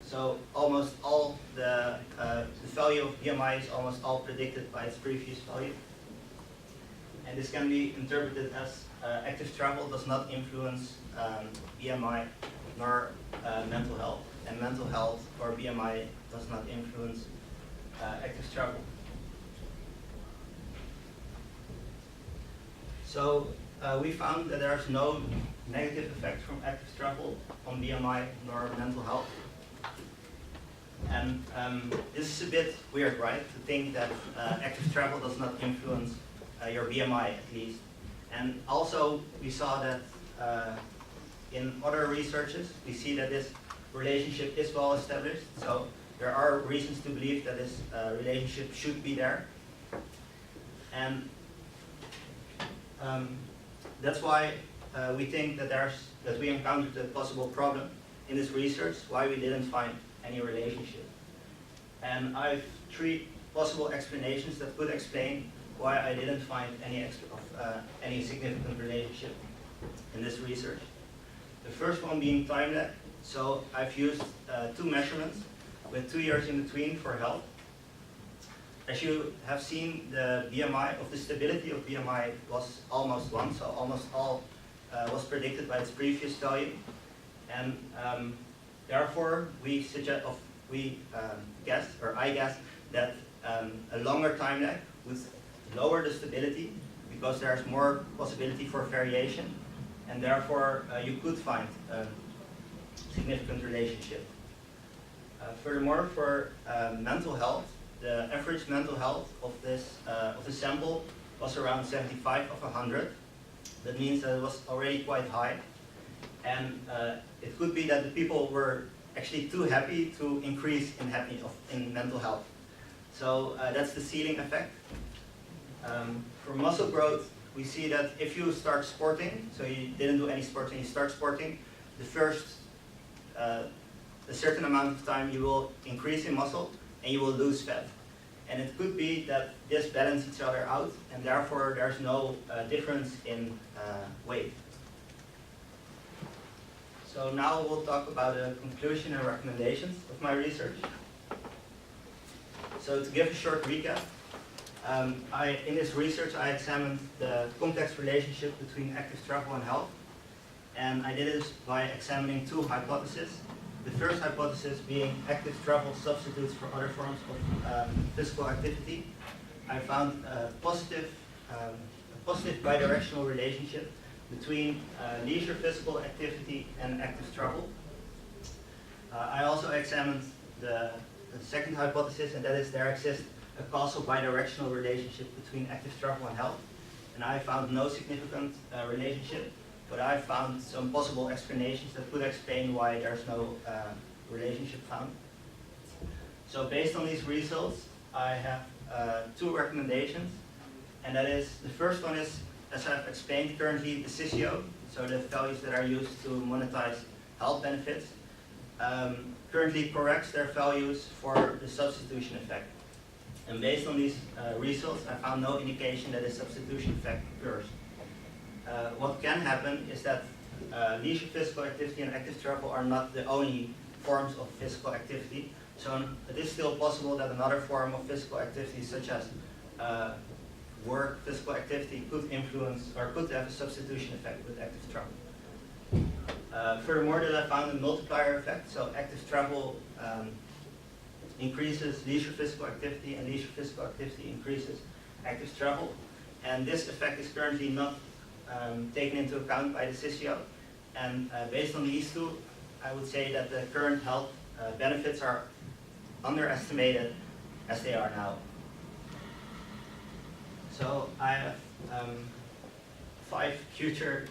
So almost all the value of BMI is almost all predicted by its previous value. And this can be interpreted as active travel does not influence BMI nor mental health. And mental health or BMI does not influence active travel. So we found that there's no negative effect from active travel on BMI nor mental health. And this is a bit weird, right? To think that active travel does not influence your BMI at least. And also we saw that in other researches, we see that this relationship is well established. So there are reasons to believe that this relationship should be there. And that's why we think that we encountered a possible problem in this research, why we didn't find any relationship. And I have 3 possible explanations that could explain why I didn't find any significant relationship in this research. The first one being time lag. So I've used 2 measurements with 2 years in between for health. As you have seen, the BMI of the stability of BMI was almost 1, so almost all was predicted by its previous value. And therefore, I guessed that a longer time lag would lower the stability because there's more possibility for variation, and therefore you could find a significant relationship. Furthermore, for mental health, the average mental health of the sample was around 75 of 100. That means that it was already quite high, and it could be that the people were actually too happy to increase in mental health. So that's the ceiling effect. For muscle growth, we see that if you start sporting, so you didn't do any sports and you start sporting, the first a certain amount of time you will increase in muscle and you will lose fat. And it could be that this balances each other out, and therefore there's no difference in weight. So now we'll talk about the conclusion and recommendations of my research. So to give a short recap, in this research I examined the complex relationship between active travel and health. And I did this by examining 2 hypotheses. The first hypothesis being active travel substitutes for other forms of physical activity. I found a positive bidirectional relationship between leisure physical activity and active travel. I also examined the second hypothesis, and that is there exists a causal bidirectional relationship between active travel and health. And I found no significant relationship, but I found some possible explanations that could explain why there's no relationship found. So based on these results, I have 2 recommendations, and that is, the first one is, as I've explained, currently the CICIO, so the values that are used to monetize health benefits, currently corrects their values for the substitution effect. And based on these results, I found no indication that a substitution effect occurs. What can happen is that leisure physical activity and active travel are not the only forms of physical activity. So it is still possible that another form of physical activity, such as work physical activity, could influence or could have a substitution effect with active travel. Furthermore, that I found a multiplier effect. So active travel increases leisure physical activity, and leisure physical activity increases active travel. And this effect is currently not taken into account by the CICIO. And based on these 2, I would say that the current health benefits are underestimated as they are now. So I have 5 future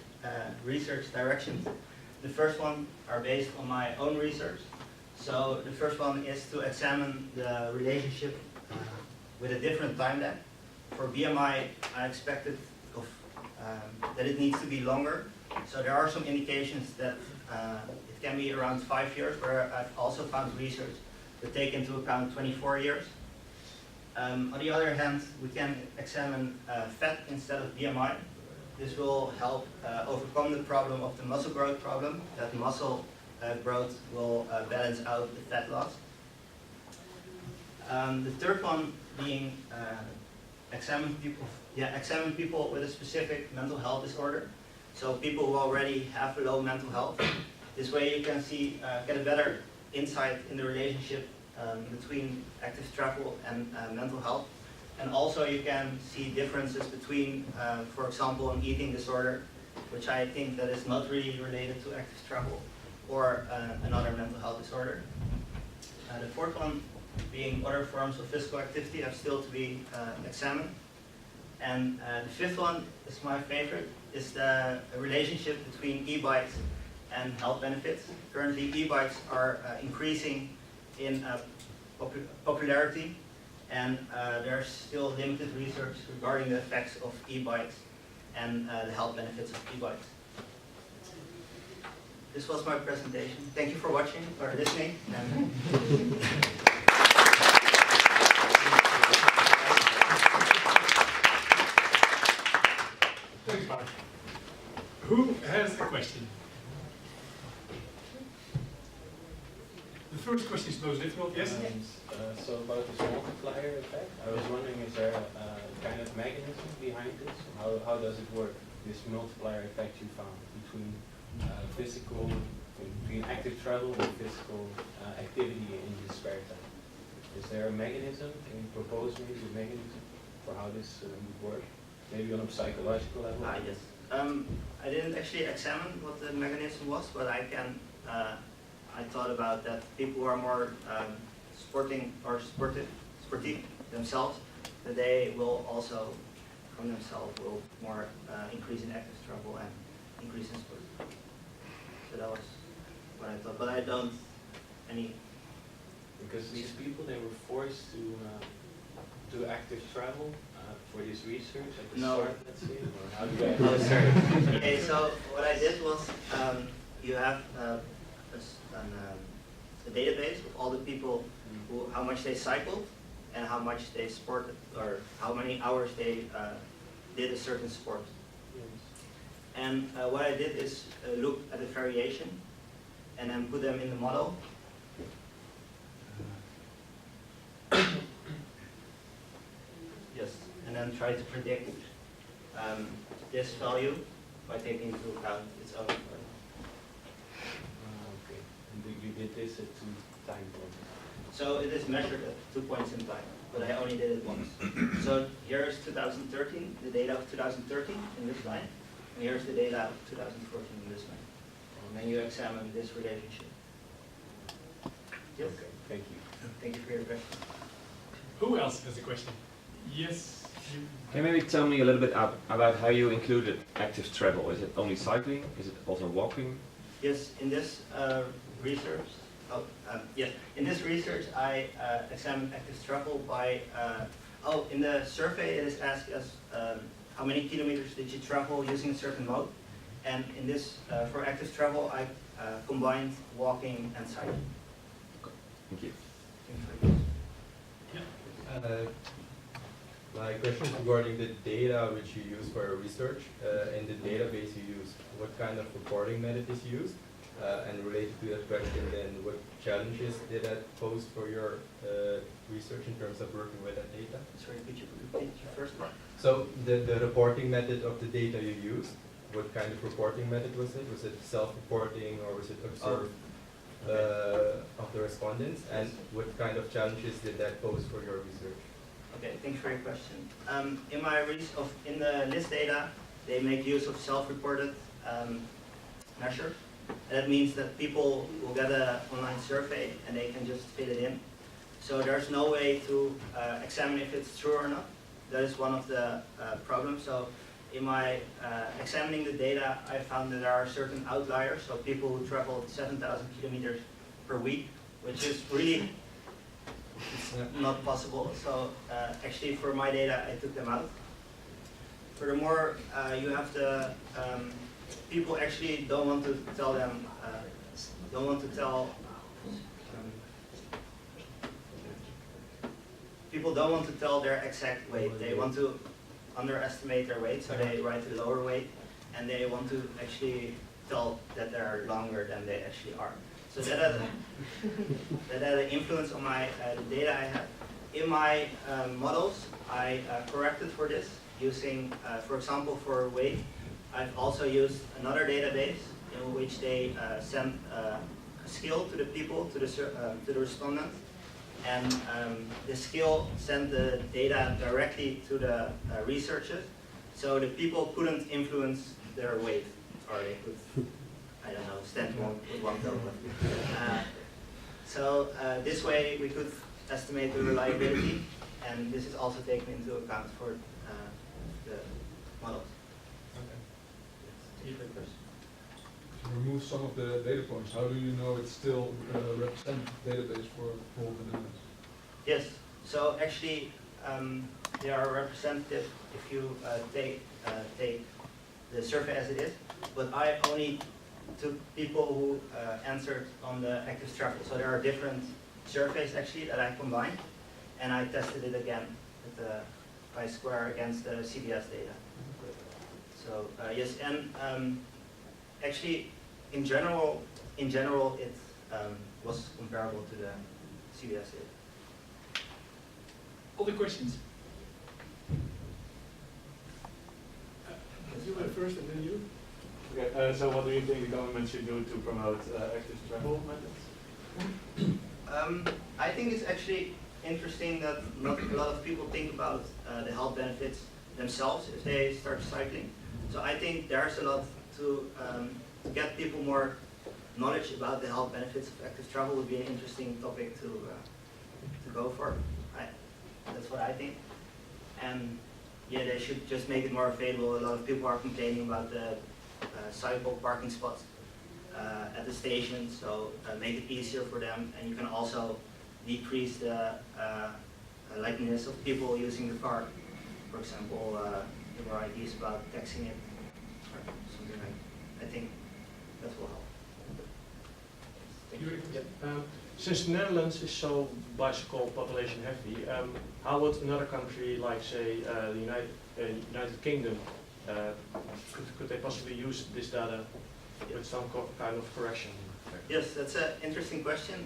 research directions. The first one are based on my own research. So the first one is to examine the relationship with a different time lag. For BMI, I expected that it needs to be longer. So there are some indications that it can be around 5 years, where I've also found research that take into account 24 years. On the other hand, we can examine fat instead of BMI. This will help overcome the problem of the muscle growth problem, that muscle growth will balance out the fat loss. The third one being examine people with a specific mental health disorder. So people who already have low mental health. This way you can see, get a better insight in the relationship between active travel and mental health. And also you can see differences between, for example, an eating disorder, which I think that is not really related to active travel, or another mental health disorder. The fourth one being other forms of physical activity have still to be examined. And the fifth one is my favorite, is the relationship between e-bikes and health benefits. Currently e-bikes are increasing in popularity, and there's still limited research regarding the effects of e-bikes and the health benefits of e-bikes. This was my presentation. Thank you for watching or listening. Thanks, Mark. Who has a question? The first question is most difficult, yes? So about this multiplier effect, I was wondering, is there a kind of mechanism behind this? How does it work, this multiplier effect you found between between active travel and physical activity in the spare time? Is there a mechanism? Can you propose maybe a mechanism for how this would work? Maybe on a psychological level? Yes. I didn't actually examine what the mechanism was, but I can. I thought about that people who are more sportive themselves, that they will also, from themselves, will more increase in active travel and increase in sport. So that was what I thought, but I don't any. Because these people, they were forced to do active travel for this research at the start, let's say, or how do you? Oh, sorry. Okay, so what I did was you have a database of all the people who, how much they cycled and how much they sported, or how many hours they did a certain sport. And what I did is look at the variation and then put them in the model. Yes, and then try to predict this value by taking into account its own. Okay. And you did this at 2 time points? So it is measured at 2 points in time, but I only did it once. So here is 2013, the data of 2013 in this line, and here's the data of 2014 in this line. And then you examine this relationship. Yes? Okay, thank you. Thank you for your question. Who else has a question? Yes. Can you maybe tell me a little bit about how you included active travel? Is it only cycling? Is it also walking? Yes, in this research, in this research I examined active travel by, in the survey it is asked us how many kilometers did you travel using a certain mode, and in this, for active travel I combined walking and cycling. Thank you. My question is regarding the data which you use for your research. In the database you use, what kind of reporting method is used? And related to that question, then what challenges did that pose for your research in terms of working with that data? Sorry, could you repeat your first part? So the reporting method of the data you used, what kind of reporting method was it? Was it self-reporting or was it observed of the respondents? And what kind of challenges did that pose for your research? Okay, thanks for your question. In the list data, they make use of self-reported measures. That means that people will get an online survey and they can just fill it in. So there's no way to examine if it's true or not. That is one of the problems. So in my examining the data, I found that there are certain outliers. So people who traveled 7,000 kilometers per week, which is really not possible. So actually for my data, I took them out. Furthermore, you have the people actually don't want to tell them, people don't want to tell their exact weight. They want to underestimate their weight, so they write a lower weight, and they want to actually tell that they're longer than they actually are. So that had an influence on my the data I have. In my models, I corrected for this using, for example, for weight. I've also used another database in which they send a skill to the people, to the respondent, and the skill sent the data directly to the researchers. So the people couldn't influence their weight, or they could, I don't know, stand with one toe. So this way we could estimate the reliability, and this is also taken into account for the models. Okay. To remove some of the data points, how do you know it's still representative database for whole bananas? Yes, so actually they are representative if you take the survey as it is, but I only took people who answered on the active travel. So there are different surveys actually that I combined, and I tested it again with the chi-square against the CBS data. So yes, and actually in general it was comparable to the CBS data. Other questions? You went first and then you. Okay, so what do you think the government should do to promote active travel methods? I think it's actually interesting that not a lot of people think about the health benefits themselves if they start cycling. So I think there's a lot to get people more knowledge about the health benefits of active travel would be an interesting topic to go for. That's what I think. And yeah, they should just make it more available. A lot of people are complaining about the cycle parking spots at the station, so make it easier for them, and you can also decrease the likeliness of people using the car. For example, there were ideas about taxing it or something like that. I think that will help. Thank you. Since the Netherlands is so bicycle population heavy, how would another country like, say, the United Kingdom, could they possibly use this data with some kind of correction? Yes, that's an interesting question.